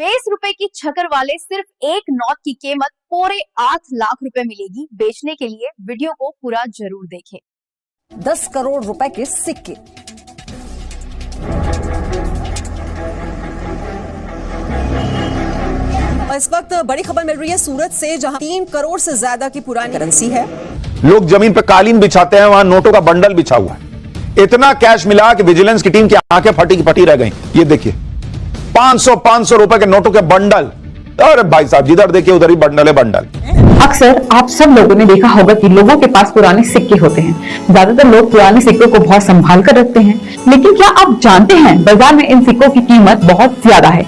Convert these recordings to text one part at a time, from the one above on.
₹20 की छकर वाले सिर्फ एक नोट की कीमत पूरे 8 लाख रुपए मिलेगी। बेचने के लिए वीडियो को पूरा जरूर देखें। 10 करोड़ रुपए के सिक्के। इस वक्त बड़ी खबर मिल रही है सूरत से, जहां 3 करोड़ से ज्यादा की पुरानी करेंसी है। लोग जमीन पे कालीन बिछाते हैं, वहां नोटों का बंडल बिछा हुआ है। इतना कैश मिला कि विजिलेंस की टीम की आंखें फटी की फटी रह गई। ये देखिए 500 रुपए के नोटों के बंडल। अरे भाई साहब, जिधर देखिए उधर ही बंडल है बंडल। अक्सर आप सब लोगों ने देखा होगा कि लोगों के पास पुराने सिक्के होते हैं। ज्यादातर लोग पुराने सिक्कों को बहुत संभाल कर रखते हैं, लेकिन क्या आप जानते हैं बाजार में इन सिक्कों की कीमत बहुत ज्यादा है।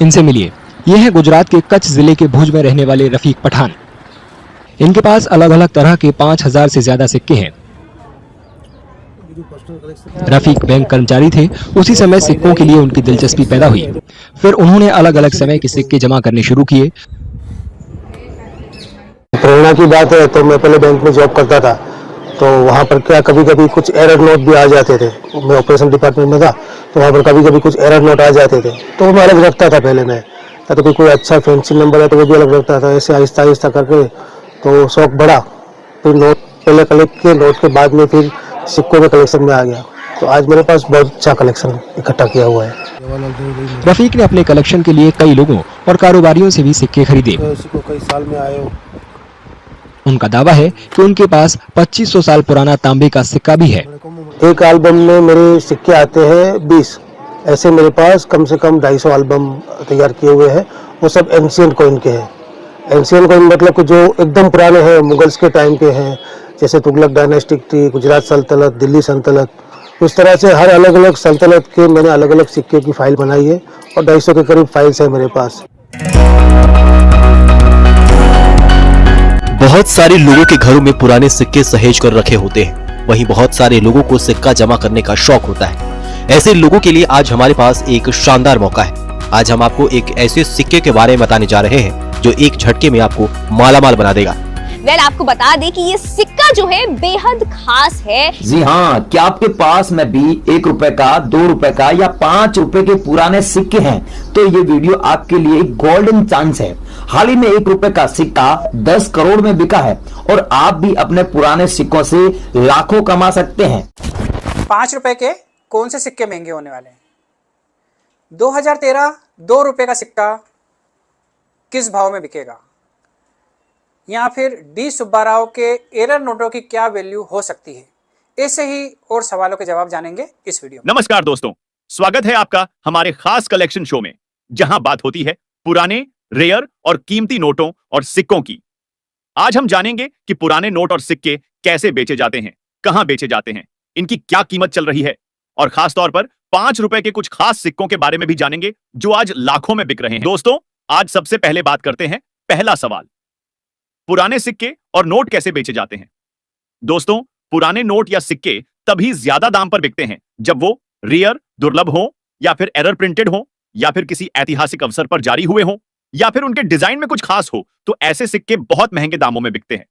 इनसे मिलिए। ये है गुजरात के कच्छ जिले के भुज में रहने वाले रफीक पठान। इनके पास अलग अलग तरह के 5000 से ज्यादा सिक्के हैं। रफीक बैंक कर्मचारी थे। उसी समय सिक्कों के लिए उनकी दिलचस्पी पैदा हुई। फिर उन्होंने अलग अलग समय के सिक्के जमा करने शुरू किए। प्रेरणा की बात है तो मैं पहले बैंक में जॉब करता था, तो वहाँ पर क्या कभी कभी कुछ एरर नोट भी आ जाते थे। मैं ऑपरेशन डिपार्टमेंट में था, तो वहाँ पर कभी कभी कुछ एरर नोट आ जाते थे, तो मैं अलग रखता था पहले मैं। या तो कोई अच्छा फैंसी नंबर है तो वो भी अलग रखता था। ऐसे आहिस्ता आहिस्ता करके तो शौक बढ़ा। फिर नोट पहले कलेक्ट किए, नोट के बाद में फिर सिक्कों के कलेक्शन में आ गया। तो आज मेरे पास बहुत अच्छा कलेक्शन इकट्ठा किया हुआ है। रफीक ने अपने कलेक्शन के लिए कई लोगों और कारोबारियों से भी सिक्के खरीदे। कई साल में आए हो। उनका दावा है कि उनके पास 2500 साल पुराना तांबे का सिक्का भी है। एक एल्बम में मेरे सिक्के आते हैं 20। ऐसे मेरे पास कम से कम 250 एल्बम तैयार किए हुए हैं। वो सब एंशिएंट कॉइन के हैं। एंशिएंट कॉइन मतलब कि जो एकदम पुराने हैं, मुगल्स के टाइम के हैं, जैसे तुगलक डायनेस्टिक थी, गुजरात सल्तनत, दिल्ली सल्तनत। उस तरह से हर अलग अलग सल्तनत के मैंने अलग अलग सिक्के की फाइल बनाई है और 250 के करीब फाइल्स है मेरे पास। बहुत सारे लोगों के घरों में पुराने सिक्के सहेज कर रखे होते हैं। वहीं बहुत सारे लोगों को सिक्का जमा करने का शौक होता है। ऐसे लोगों के लिए आज हमारे पास एक शानदार मौका है। आज हम आपको एक ऐसे सिक्के के बारे में बताने जा रहे हैं जो एक झटके में आपको मालामाल बना देगा। आपको बता दें कि ये सिक्का जो है बेहद खास है। जी हाँ, क्या आपके पास में भी 1 रुपए का, 2 रुपए का या 5 रुपए के पुराने सिक्के हैं, तो ये वीडियो आपके लिए एक गोल्डन चांस है। हाल ही में 1 रुपए का सिक्का 10 करोड़ में बिका है और आप भी अपने पुराने सिक्कों से लाखों कमा सकते हैं। 5 रुपए के कौन से सिक्के महंगे होने वाले हैं? 2013 2 रुपए का सिक्का किस भाव में बिकेगा? या फिर डी सुब्बा राव के एरर नोटों की क्या वैल्यू हो सकती है? ऐसे ही और सवालों के जवाब जानेंगे इस वीडियो में। नमस्कार दोस्तों, स्वागत है आपका हमारे खास कलेक्शन शो में, जहां बात होती है पुराने, रेयर और कीमती नोटों और सिक्कों की। आज हम जानेंगे कि पुराने नोट और सिक्के कैसे बेचे जाते हैं, कहां बेचे जाते हैं, इनकी क्या कीमत चल रही है, और खास तौर पर 5 रुपए के कुछ खास सिक्कों के बारे में भी जानेंगे जो आज लाखों में बिक रहे हैं। दोस्तों, आज सबसे पहले बात करते हैं पहला सवाल, पुराने सिक्के और नोट कैसे बेचे जाते हैं। दोस्तों, पुराने नोट या सिक्के तभी ज्यादा दाम पर बिकते हैं जब वो रेयर, दुर्लभ हो, या फिर एरर प्रिंटेड हो, या फिर किसी ऐतिहासिक अवसर पर जारी हुए हो, या फिर उनके डिजाइन में कुछ खास हो। तो ऐसे सिक्के बहुत महंगे दामों में बिकते हैं।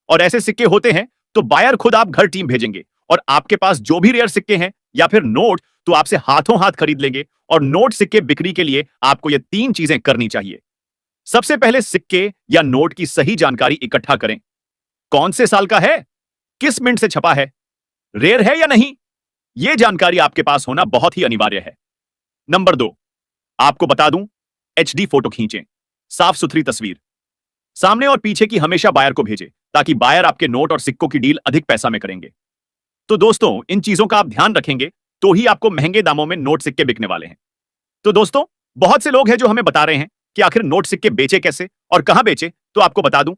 और ऐसे सिक्के होते हैं तो बायर खुद आप घर टीम भेजेंगे और आपके पास जो भी रेयर सिक्के हैं या फिर नोट, तो आपसे हाथों हाथ खरीद लेंगे। और नोट सिक्के बिक्री के लिए आपको ये 3 चीजें करनी चाहिए। सबसे पहले सिक्के या नोट की सही जानकारी इकट्ठा करें। कौन से साल का है, किस मिंट से छपा है, रेयर है या नहीं, यह जानकारी आपके पास होना बहुत ही अनिवार्य है। नंबर 2, आपको बता दूं, HD फोटो खींचें, साफ सुथरी तस्वीर। सामने और पीछे की हमेशा बायर को भेजें, ताकि बायर आपके नोट और सिक्कों की डील अधिक पैसा में करेंगे। तो दोस्तों, इन चीजों का आप ध्यान रखेंगे तो ही आपको महंगे दामों में नोट सिक्के बिकने वाले हैं। तो दोस्तों, बहुत से लोग हैं जो हमें बता रहे हैं कि आखिर नोट सिक्के बेचे कैसे और कहां बेचे। तो आपको बता दूं,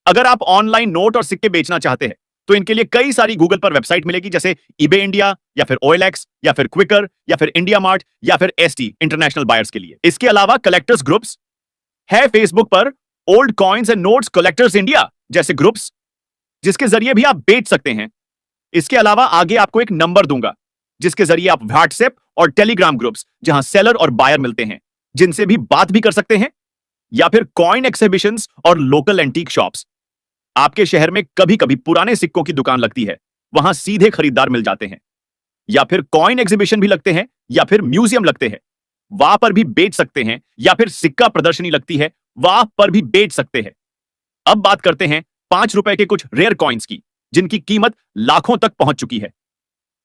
अगर आप ऑनलाइन नोट और सिक्के बेचना चाहते हैं तो इनके लिए कई सारी गूगल पर वेबसाइट मिलेगी, जैसे eBay इंडिया, या फिर OLX, या फिर क्विकर, या फिर इंडिया मार्ट, या फिर ST इंटरनेशनल बायर्स के लिए। इसके अलावा कलेक्टर्स ग्रुप्स है फेसबुक पर, old coins and notes collectors India जैसे ग्रुप्स, जिसके जरिए भी आप बेच सकते हैं। इसके अलावा आगे आपको एक नंबर दूंगा जिसके जरिए आप व्हाट्सएप और टेलीग्राम ग्रुप्स, जहां सेलर और बायर मिलते हैं, जिनसे भी बात भी कर सकते हैं। या फिर कॉइन एक्सिबिशंस और लोकल एंटीक शॉप्स। आपके शहर में कभी कभी पुराने सिक्कों की दुकान लगती है, वहां सीधे खरीदार मिल जाते हैं, या फिर कॉइन एग्जीबिशन भी लगते हैं, या फिर म्यूजियम लगते हैं, वहां पर भी बेच सकते हैं, या फिर सिक्का प्रदर्शनी लगती है, वहां पर भी बेच सकते हैं। अब बात करते हैं 5 रुपए के कुछ रेयर कॉइन्स की, जिनकी कीमत लाखों तक पहुंच चुकी है।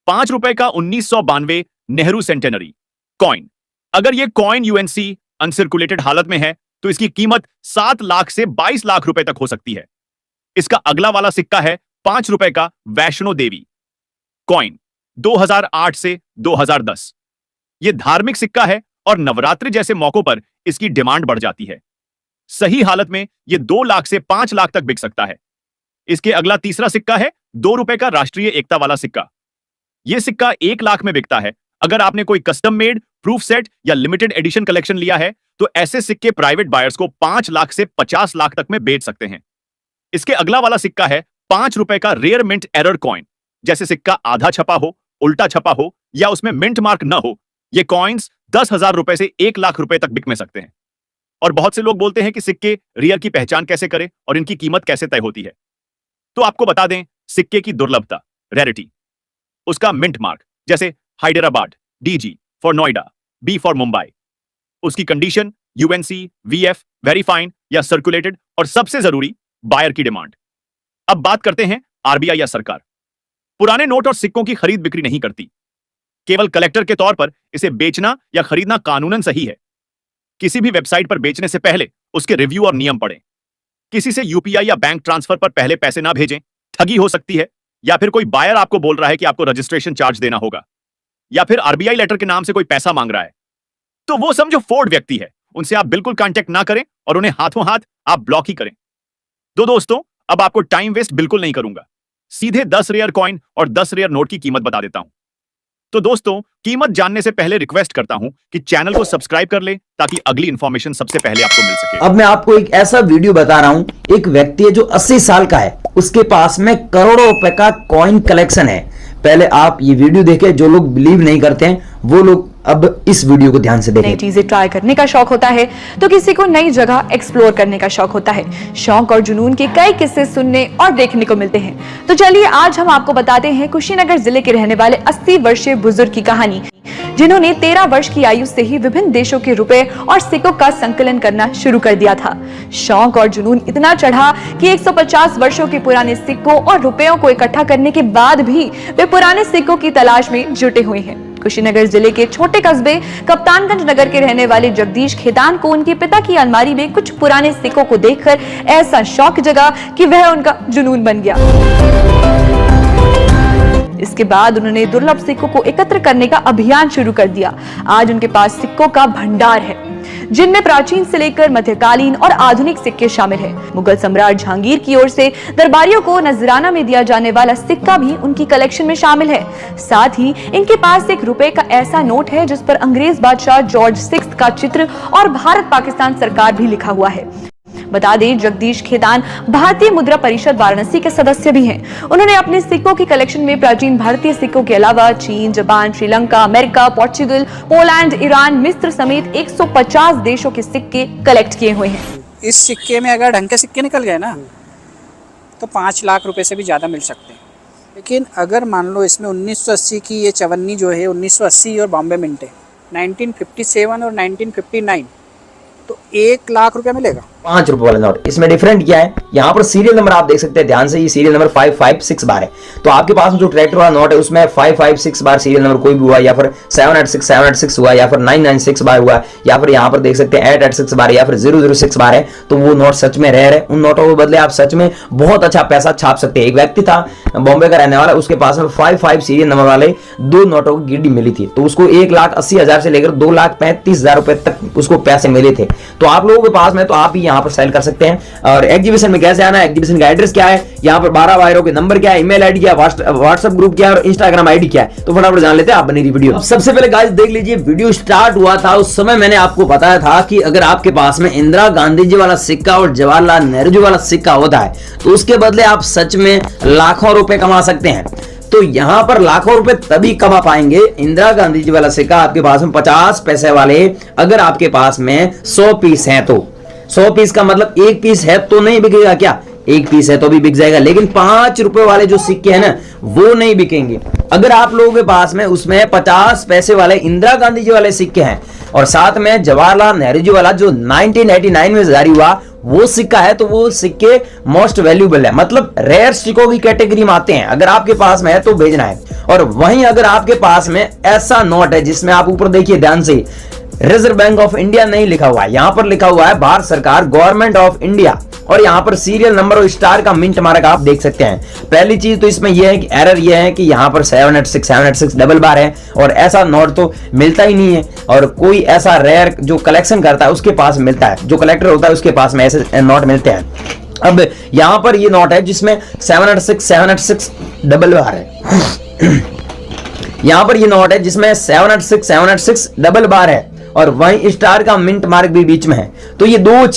5 रुपए का 1992 नेहरू सेंटेनरी कॉइन। अगर यह कॉइन यूएनसी अनसर्कुलेटेड हालत में है तो इसकी कीमत 7 लाख से 22 लाख रुपए तक हो सकती है। इसका अगला वाला सिक्का है 5 रुपए का वैष्णो देवी कॉइन 2008 से 2010। यह धार्मिक सिक्का है और नवरात्रि जैसे मौकों पर इसकी डिमांड बढ़ जाती है। सही हालत में यह 2 लाख से 5 लाख तक बिक सकता है। इसके अगला तीसरा सिक्का है 2 रुपए का राष्ट्रीय एकता वाला सिक्का। यह सिक्का 1 लाख में बिकता है। अगर आपने कोई कस्टम मेड प्रूफ सेट या लिमिटेड एडिशन कलेक्शन लिया है तो ऐसे सिक्के प्राइवेट बायर्स को 5 लाख से 50 लाख तक में बेच सकते हैं। इसके अगला वाला सिक्का है 5 रुपए का रेयर मिंट एरर कॉइन। जैसे सिक्का आधा छपा हो, उल्टा छपा हो या उसमें मिंट मार्क न हो, ये कॉइन्स 10,000 रुपए से 1 लाख रुपए तक बिक में सकते हैं। और बहुत से लोग बोलते हैं कि सिक्के रियर की पहचान कैसे करें और इनकी कीमत कैसे तय होती है। तो आपको बता दें, सिक्के की दुर्लभता, रेरिटी, उसका मिंट मार्क, जैसे Hyderabad, DG for Noida, B for Mumbai, उसकी condition, UNC, VF, very fine या सर्कुलेटेड, और सबसे जरूरी बायर की डिमांड। अब बात करते हैं RBI या सरकार। पुराने नोट और सिक्कों की खरीद बिक्री नहीं करती। केवल कलेक्टर के तौर पर इसे बेचना या खरीदना कानूनन सही है। किसी भी वेबसाइट पर बेचने से पहले उसके रिव्यू और नियम पढ़ें। किसी से UPI या बैंक ट्रांसफर पर पहले पैसे ना भेजें, ठगी हो सकती है। या फिर कोई बायर आपको बोल रहा है कि आपको रजिस्ट्रेशन चार्ज देना होगा, या फिर RBI लेटर के नाम से कोई पैसा मांग रहा है, तो वो समझो फ्रॉड व्यक्ति है। उनसे आप बिल्कुल कांटेक्ट ना करें और उन्हें हाथों हाथ आप ब्लॉक ही करें। तो दोस्तों, अब आपको टाइम वेस्ट बिल्कुल नहीं करूंगा, सीधे 10 रेयर कॉइन और 10 रेयर नोट की कीमत बता देता हूं। तो दोस्तों, कीमत जानने से पहले रिक्वेस्ट करता हूं कि चैनल को सब्सक्राइब कर ले ताकि अगली इंफॉर्मेशन सबसे पहले आपको मिल सके। अब मैं आपको एक ऐसा वीडियो बता रहा हूं। एक व्यक्ति है जो 80 साल का है, उसके पास में करोड़ों रुपए का कॉइन कलेक्शन है। पहले आप ये वीडियो देखें। जो लोग बिलीव नहीं करते हैं वो लोग अब इस वीडियो को ध्यान से देखें। नई चीजें ट्राई करने का शौक होता है तो किसी को नई जगह एक्सप्लोर करने का शौक होता है। शौक और जुनून के कई किस्से सुनने और देखने को मिलते हैं। तो चलिए आज हम आपको बताते हैं कुशीनगर जिले के रहने वाले 80 वर्षीय बुजुर्ग की कहानी, जिन्होंने 13 वर्ष की आयु से ही विभिन्न देशों के रुपए और सिक्कों का संकलन करना शुरू कर दिया था। शौक और जुनून इतना चढ़ा कि 150 वर्षों के पुराने सिक्कों और रुपयों को इकट्ठा करने के बाद भी वे पुराने सिक्कों की तलाश में जुटे हुए हैं। कुशीनगर जिले के छोटे कस्बे कप्तानगंज नगर के रहने वाले जगदीश खेतान को उनके पिता की अलमारी में कुछ पुराने सिक्कों को देखकर ऐसा शौक जगा कि वह उनका जुनून बन गया। इसके बाद उन्होंने दुर्लभ सिक्कों को एकत्र करने का अभियान शुरू कर दिया। आज उनके पास सिक्कों का भंडार है, जिनमें प्राचीन से लेकर मध्यकालीन और आधुनिक सिक्के शामिल हैं। मुगल सम्राट जहांगीर की ओर से दरबारियों को नजराना में दिया जाने वाला सिक्का भी उनकी कलेक्शन में शामिल है। साथ ही इनके पास एक रुपए का ऐसा नोट है जिस पर अंग्रेज बादशाह जॉर्ज 6 का चित्र और भारत पाकिस्तान सरकार भी लिखा हुआ है। बता दें, जगदीश खेतान भारतीय मुद्रा परिषद वाराणसी के सदस्य भी हैं। उन्होंने अपने सिक्कों की कलेक्शन में प्राचीन भारतीय सिक्कों के अलावा चीन, Japan, Sri Lanka, America, Portugal, Poland, Iran, मिस्र समेत 150 देशों के सिक्के कलेक्ट किए हुए हैं। इस सिक्के में अगर ढंग के सिक्के निकल गए ना तो 5 लाख रुपए से भी ज़्यादा मिल सकते हैं। लेकिन अगर मान लो इसमें 1980 की ये चवन्नी जो है 1980 और बॉम्बे मिंट है 1957 और 1959, तो 1 लाख रुपया मिलेगा। 5 रुपए वाला नोट। इसमें डिफरेंट क्या है, यहाँ पर सीरियल नंबर आप देख सकते हैं ध्यान से, ये सीरियल नंबर 556 बार है। तो आपके पास जो ट्रैक्टर वाला नोट है उसमें 556 बार सीरियल नंबर कोई भी हुआ, या फिर 786 हुआ, या फिर 996 बार हुआ, या फिर यहाँ पर देख सकते हैं 886 बार, या फिर 006 बार है, तो वो नोट सच में रेयर है। उन नोटों के बदले आप सच में बहुत अच्छा पैसा छाप सकते हैं। एक व्यक्ति था बॉम्बे का रहने वाला, उसके पास में 55 सीरियल नंबर वाले 2 नोटों की गिड्डी मिली थी, तो उसको 1,80,000 से लेकर 2,35,000 रुपए तक उसको पैसे मिले थे। तो आप लोगों के पास में तो आप ही यहाँ पर सेल कर सकते हैं। और एग्जीबिशन में कैसे आना है, एग्जीबिशन का एड्रेस क्या है, यहाँ पर 12 वायरों के नंबर क्या है, ईमेल आईडी क्या है, व्हाट्सएप ग्रुप क्या है और इंस्टाग्राम आईडी क्या है, तो फटाफट जान लेते हैं। आप बनी रही वीडियो। सबसे पहले गाइस देख लीजिए, वीडियो स्टार्ट हुआ था उस समय मैंने आपको बताया था कि अगर आपके पास में इंदिरा गांधी जी वाला सिक्का और जवाहरलाल नेहरू जी वाला सिक्का होता है तो उसके बदले आप सच में लाखों रुपए कमा सकते हैं। तो यहां पर लाखों रुपए तभी कमा पाएंगे। इंदिरा गांधी जी वाला सिक्का आपके पास में 50 पैसे वाले अगर आपके पास में 100 पीस हैं तो 100 पीस का मतलब एक पीस है तो नहीं बिकेगा क्या, एक पीस है तो भी बिक जाएगा, लेकिन 5 रुपए वाले जो सिक्के हैं ना वो नहीं बिकेंगे। अगर आप लोगों के पास में उसमें 50 पैसे वाले इंदिरा गांधी जी वाले सिक्के हैं और साथ में जवाहरलाल नेहरू जी वाला जो 1989 में जारी हुआ वो सिक्का है, तो वो सिक्के मोस्ट वैल्यूएबल है, मतलब रेयर सिक्कों की कैटेगरी में आते हैं। अगर आपके पास में है तो भेजना है। और वहीं अगर आपके पास में ऐसा नोट है जिसमें आप ऊपर देखिए ध्यान से, रिजर्व बैंक ऑफ इंडिया नहीं लिखा हुआ है, यहां पर लिखा हुआ है भारत सरकार गवर्नमेंट ऑफ इंडिया, और यहां पर सीरियल नंबर और स्टार का मिंट मार्क आप देख सकते हैं। पहली चीज तो इसमें यह है कि एरर यह है कि यहां पर 786 डबल बार है और ऐसा नोट तो मिलता ही नहीं है, और कोई ऐसा रेयर जो कलेक्शन करता है उसके पास मिलता है, जो कलेक्टर होता है उसके पास में ऐसे नोट मिलते हैं। अब यहां पर ये नोट है जिसमें 786 डबल बार है यहां पर ये नोट है जिसमें 786 डबल बार है और वहीं स्टार का मिंट मार्क भी बीच में है। तो ये दो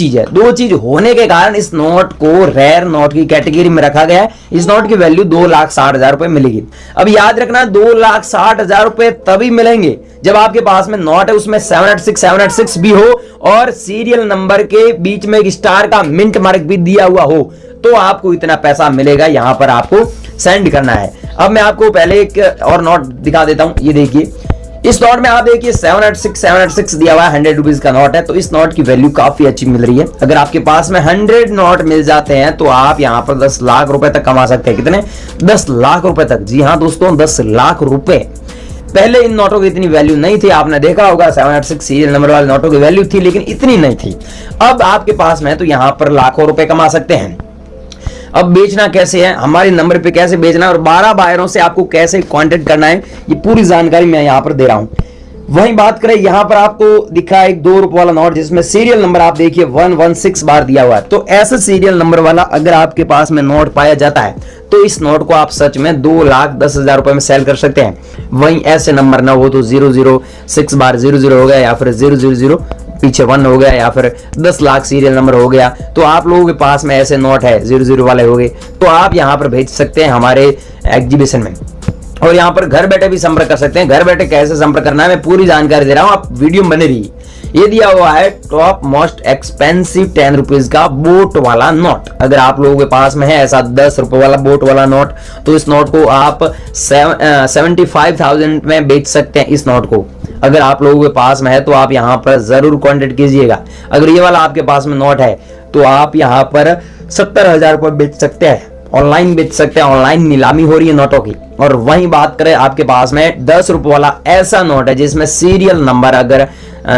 चीज होने के कारण इस नोट को रेयर नोट की कैटेगरी में रखा गया है। इस नोट की वैल्यू 2,60,000 रुपए मिलेगी। अब याद रखना 2,60,000 रुपए तभी मिलेंगे जब आपके पास में नोट है उसमें 786 भी हो और सीरियल नंबर के बीच में एक स्टार का मिंट मार्क भी दिया हुआ हो, तो आपको इतना पैसा मिलेगा। यहां पर आपको सेंड करना है। अब मैं आपको पहले एक और नोट दिखा देता हूं। ये देखिए, इस नोट में आप देखिए 786 दिया हुआ है, 100 रुपीज का नोट है, तो इस नोट की वैल्यू काफी अच्छी मिल रही है। अगर आपके पास में 100 नोट मिल जाते हैं तो आप यहां पर 10 लाख रुपए तक कमा सकते हैं। कितने? 10 लाख रुपए तक। जी हां दोस्तों, 10 लाख रुपए। पहले इन नोटों की इतनी वैल्यू नहीं थी, आपने देखा होगा 786 सीरियल नंबर वाले नोटों की वैल्यू थी, लेकिन इतनी नहीं थी। अब आपके पास में तो यहां पर लाखों रुपए कमा सकते हैं। अब बेचना कैसे है, हमारे नंबर पे कैसे बेचना है और 12 बायरों से आपको कैसे कांटेक्ट करना है, ये पूरी जानकारी मैं यहां पर दे रहा हूं। वहीं बात करें, यहां पर आपको दिखा है एक 2 रुपए वाला नोट जिसमें सीरियल नंबर आप देखिए 116 बार दिया हुआ है। तो ऐसे सीरियल नंबर वाला अगर आपके पास में नोट पाया जाता है तो इस नोट को आप सच में 2,10,000 रुपए में सेल कर सकते हैं। वहीं ऐसे नंबर ना हो तो 006 बार 00 हो गया, या फिर 000 पीछे 1 हो गया, या फिर 10 लाख सीरियल नंबर हो गया, तो आप लोगों के पास में ऐसे नोट है 00 वाले हो गए, तो आप यहां पर भेज सकते हैं हमारे एग्जीबिशन में। और यहां पर घर बैठे भी संपर्क कर सकते हैं। घर बैठे कैसे संपर्क करना है मैं पूरी जानकारी दे रहा हूं, आप वीडियो में बने रहिए। ये दिया हुआ है टॉप मोस्ट एक्सपेंसिव 10 रुपीज का बोट वाला नोट। अगर आप लोगों के पास में है ऐसा 10 रुपए वाला बोट वाला नोट, तो इस नोट को आप 75,000 में बेच सकते हैं। इस नोट को अगर आप लोगों के पास में है तो आप यहां पर जरूर कांटेक्ट कीजिएगा। अगर ये वाला आपके पास में नोट है तो आप यहां पर 70,000 रुपए बेच सकते हैं, ऑनलाइन बेच सकते हैं। ऑनलाइन नीलामी हो रही है नोटों की। और वहीं बात करें, आपके पास में 10 रुपए वाला ऐसा नोट है जिसमें सीरियल नंबर अगर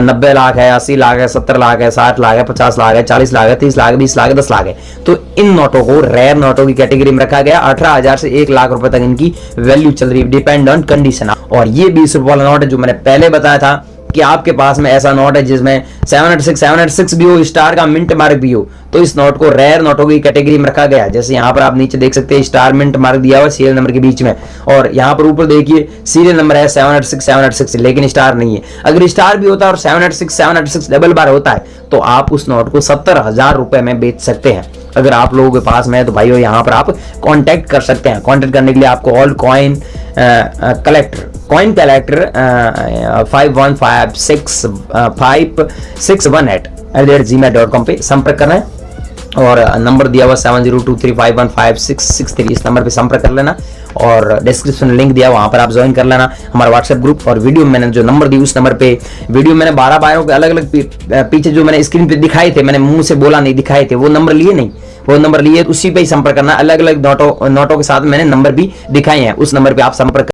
90 लाख है, 80 लाख है, 70 लाख है, 60 लाख है, 50 लाख है, 40 लाख है, 30 लाख है, 20 लाख है, 10 लाख है, तो इन नोटों को रेयर नोटों की कैटेगरी में रखा गया। 18,000 से 1 लाख रुपए तक इनकी वैल्यू चल रही है, डिपेंड ऑन कंडीशन। और ये 20 रुपए वाला नोट है जो मैंने पहले बताया था कि आपके पास में ऐसा नोट है जिसमें 786 भी हो, स्टार का मिंट मार्क भी हो, तो इस नोट को रेयर नोटों की कैटेगरी में रखा गया है। जैसे यहाँ पर आप नीचे देख सकते हैं स्टार मिंट मार्क दिया हुआ है सीरियल नंबर के बीच में, और यहाँ पर ऊपर देखिए सीरियल नंबर है 786 लेकिन स्टार नहीं है। अगर स्टार भी होता है और 786 डबल बार होता है तो आप उस नोट को 70,000 रुपए में बेच सकते हैं। अगर आप लोगों के पास में है तो भाइयों यहाँ पर आप कांटेक्ट कर सकते हैं। कांटेक्ट करने के लिए आपको ओल्ड कॉइन कलेक्टर 51565618@gmail.com पे संपर्क करना है। और नंबर दिया हुआ 7023515663, इस नंबर पे संपर्क कर लेना। और डिस्क्रिप्शन में लिंक दिया वहां पर आप ज्वाइन कर लेना हमारा व्हाट्सएप ग्रुप। और वीडियो में मैंने जो नंबर दी उस नंबर पे वीडियो मैंने 12 बायों के अलग अलग पीछे जो मैंने स्क्रीन पे दिखाए थे, मैंने मुंह से बोला नहीं, दिखाए थे, वो नंबर लिए नहीं, वो नंबर लिए उसी पे ही संपर्क करना। अलग अलग नोटों के साथ मैंने नंबर भी दिखाए हैं, उस नंबर पे आप संपर्क